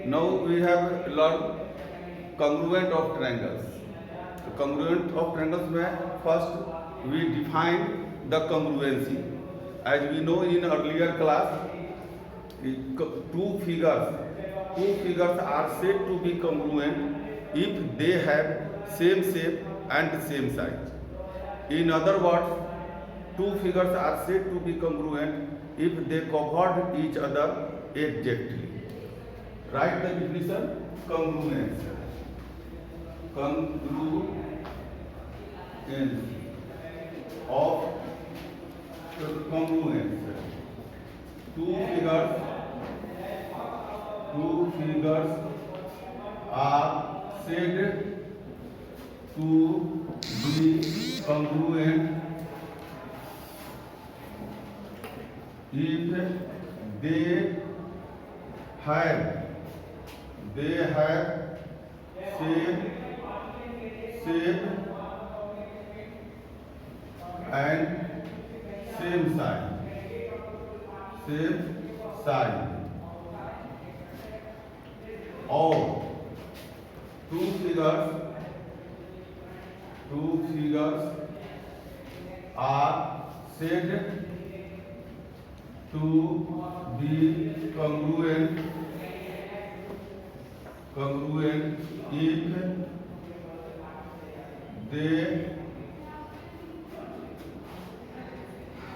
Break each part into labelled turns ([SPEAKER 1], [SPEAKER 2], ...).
[SPEAKER 1] Now we have learned congruent of triangles. So congruent of triangles में first we define the congruency. As we know in earlier class, two figures are said to be congruent if they have same shape and same size. In other words, two figures are said to be congruent if they covered each other exactly. Write the definition: congruence. Congruence of congruence. Two figures are said to be congruent if they have same shape and same size. Or two figures are said to be congruent if they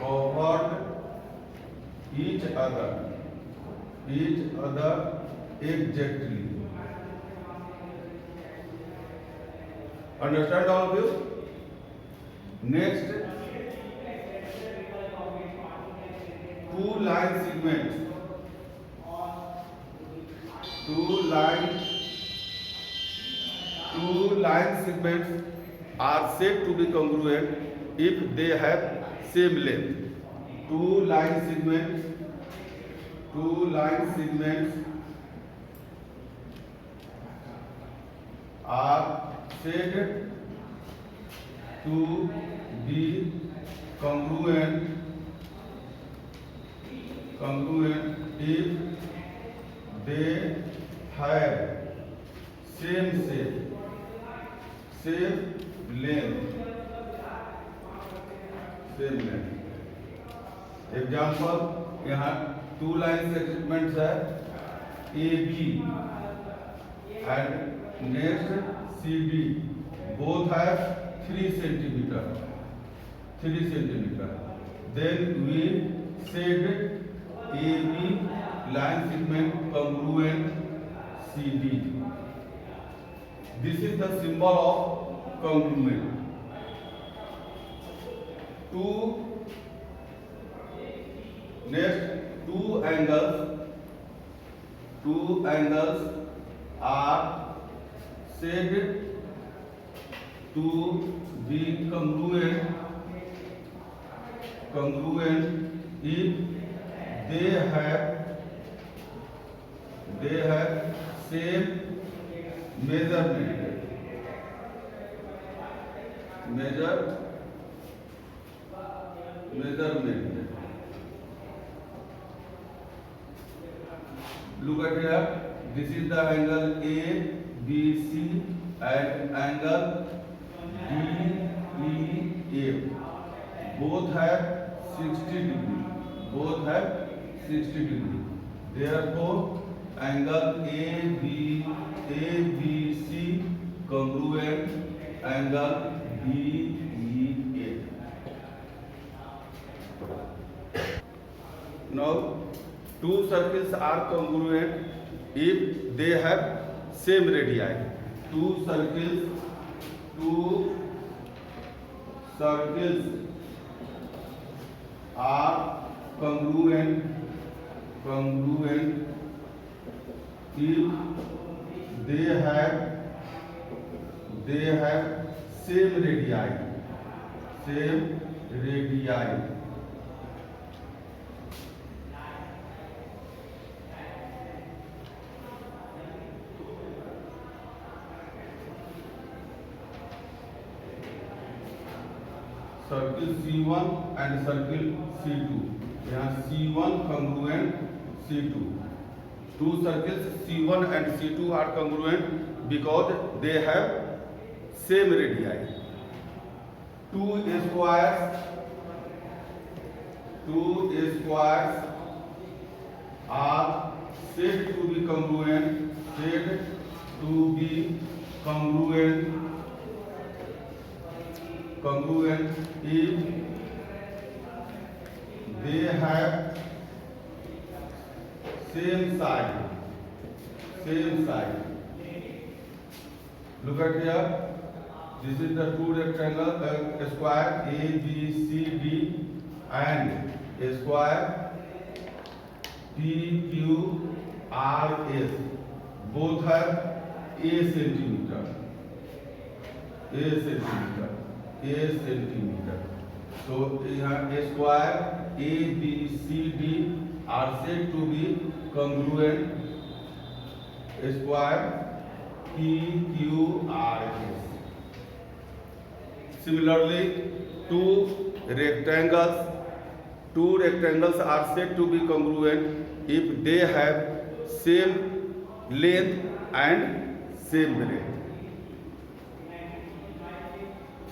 [SPEAKER 1] covered each other exactly. Understand all of you? Next, two line segments. Two line segments are said to be congruent if they have same length. Two line segments are said to be congruent if they have same shape, same length. Example, यहाँ two line segments है A B and next C D, both have 3 centimetre. Then we said AB line segment congruent CD. This is the symbol of congruent. Next, two angles are said to be congruent if they have same measurement. Look at here. This is the angle ABC and angle DEF. Both have 60 degree. Therefore, angle ABC congruent angle DEF. Now, two circles are congruent if they have same radii. Two circles are congruent if they have same radii. Circle C1 and circle C2. यहाँ C1 congruent C2. Two circles C1 and C2 are congruent because they have same radii. Two squares are said to be congruent, if they have same side. Look at here. This is the two rectangle square A, B, C, D, and a square P, Q, R, S. Both have A centimeter. So a square A, B, C, D are said to be congruent. Square P, Q, R, S. Similarly, two rectangles are said to be congruent if they have same length and same breadth.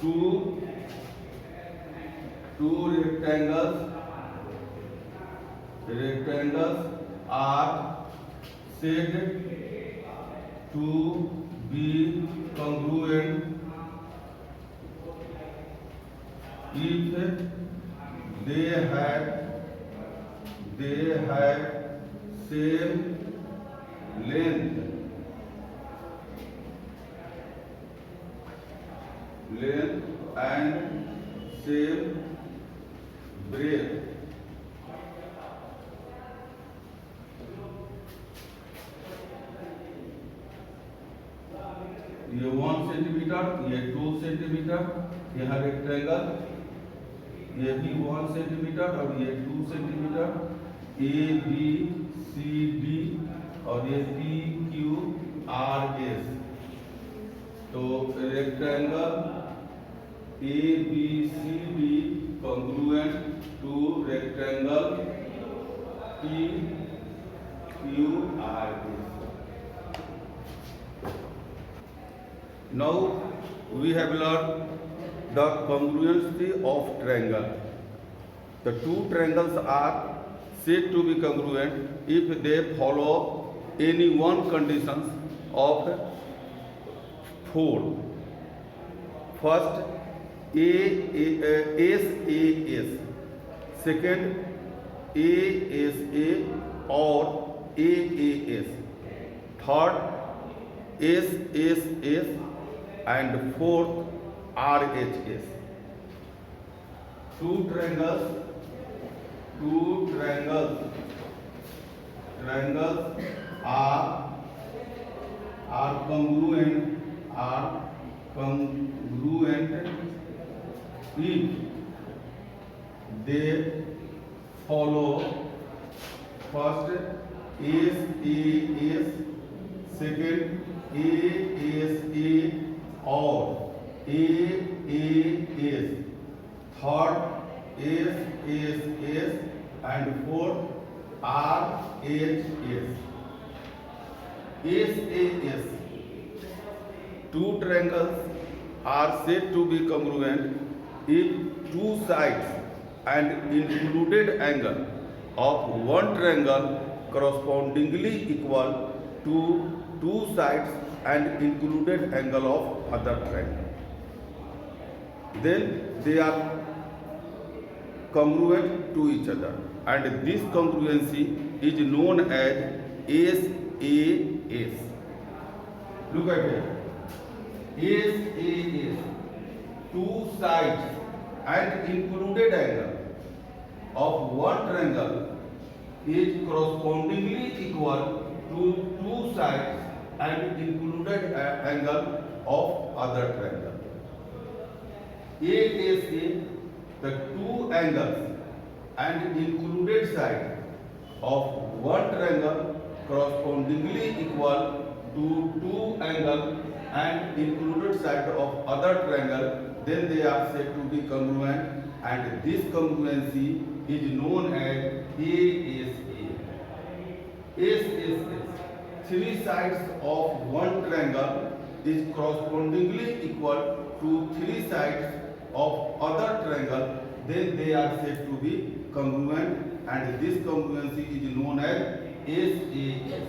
[SPEAKER 1] Two rectangles are said to be congruent if they have same length and same breadth. ये 1 centimetre, ये 2 centimetre, यहाँ rectangle, ये भी 1 centimetre और ये 2 centimetre, A B C D और ये P Q R S. तो rectangle A B C D congruent to rectangle P Q R S. Now we have learned the congruency of triangle. The two triangles are said to be congruent if they follow any one conditions of four. First, SAS, second ASA or AAS, third SSS, and fourth RHS. Two triangles are congruent if they follow first SAS, second ASA or AAS, third SSS, and fourth RHS. SAS. Two triangles are said to be congruent if two sides and included angle of one triangle correspondingly equal to two sides and included angle of other triangle. Then they are congruent to each other, and this congruency is known as SAS. Look at it. SAS, two sides and included angle of one triangle is correspondingly equal to two sides and included angle of other triangle. ASA, the two angles and included side of one triangle correspondingly equal to two angle and included side of other triangle, then they are said to be congruent, and this congruency is known as ASA. SSA. three sides of one triangle is correspondingly equal to three sides of other triangle, then they are said to be congruent, and this congruency is known as SAS.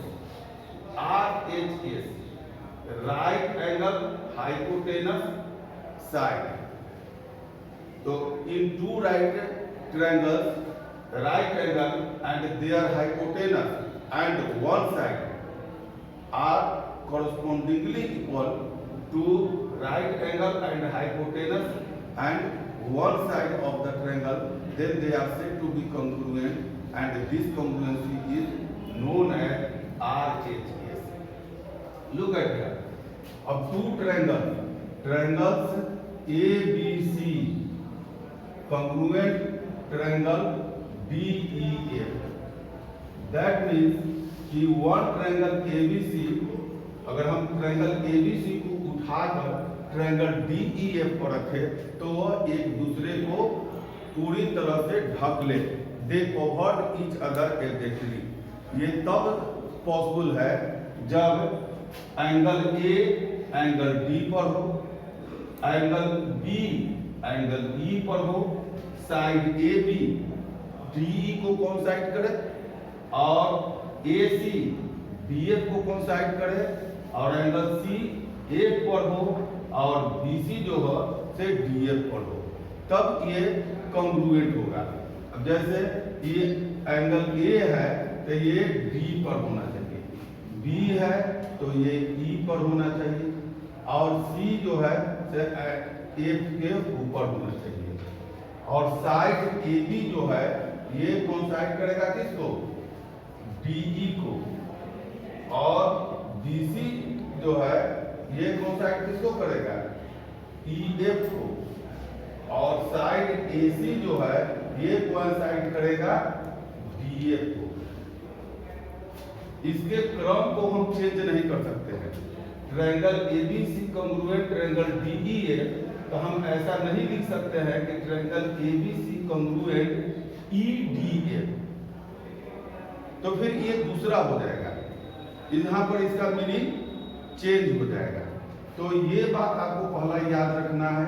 [SPEAKER 1] RHS, right angle hypotenuse side. So in two right triangles, right angle and their hypotenuse and one side are correspondingly equal to right angle and hypotenuse and one side of the triangle, then they are said to be congruent, and this congruency is known as RHS. Look at here. Of two triangles ABC, congruent triangle DEF. That means कि one triangle ABC, अगर हम triangle ABC को उठाकर triangle DEF पर रखें तो वह एक दूसरे को पूरी तरह से ढक ले, दे कवर्ड ईच अदर एग्जैक्टली। ये तब पॉसिबल है जब एंगल A एंगल D पर हो, एंगल B एंगल E पर हो, साइड AB DE को कोइंसाइड करे और AC BF को कोइंसाइड करे, और एंगल C F पर हो और BC जो है से DF पर हो, तब ये कॉन्ग्रुएंट होगा। अब जैसे ये एंगल A है तो ये D पर होना चाहिए, B है तो ये E पर होना चाहिए, और C जो है से F के ऊपर होना चाहिए, और साइड AB जो है ये कोइंसाइड करेगा किसको? DE को, और BC जो है ये कोइंसाइड किसको करेगा? EF को, और साइड AC जो है ये कोइंसाइड करेगा DF को। इसके क्रम को हम चेंज नहीं कर सकते हैं। Triangle ABC congruent triangle DEF, तो हम ऐसा नहीं लिख सकते हैं कि ट्रायंगल ABC कॉन्ग्रुएंट EDF, तो फिर ये दूसरा हो जाएगा, यहाँ पर इसका मीनिंग चेंज हो जाएगा। तो ये बात आपको पहला याद रखना है।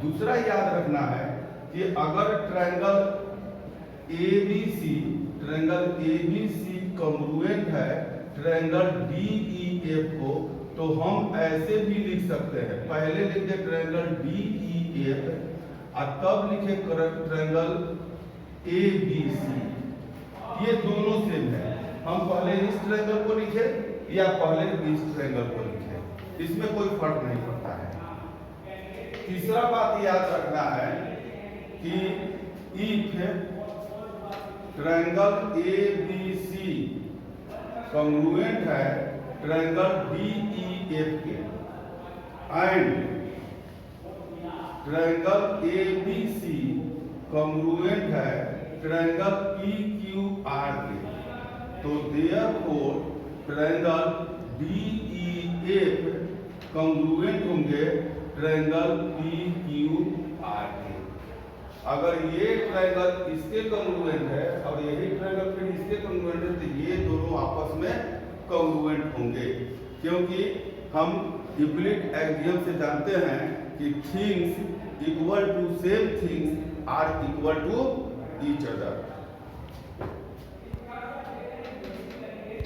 [SPEAKER 1] दूसरा याद रखना है कि अगर ट्रायंगल ABC कॉन्ग्रुएंट है ट्रायंगल DEF को, तो हम ऐसे भी लिख सकते हैं, पहले लिखे ट्रायंगल DEF और तब लिखे ट्रायंगल ABC। ये दोनों सेम है, हम पहले इस ट्रायंगल को लिखे या पहले इस ट्रायंगल को लिखे, इसमें कोई फर्क नहीं पड़ता है। तीसरा बात याद रखना है कि इफ ट्रायंगल ABC कॉन्ग्रुएंट है ट्रायंगल DEF के, एंड ट्रायंगल ABC कॉन्ग्रुएंट है ट्रायंगल PQR के, तो देयरफॉर ट्रायंगल DEF कॉन्ग्रुएंट होंगे ट्रायंगल PQR के। अगर ये ट्रायंगल इसके कॉन्ग्रुएंट है और यही ट्रायंगल फिर इसके कॉन्ग्रुएंट है, तो ये दोनों आपस में कॉन्ग्रुएंट होंगे, क्योंकि हम यूक्लिड एक्सियम से जानते हैं कि things equal to same things are equal to each other.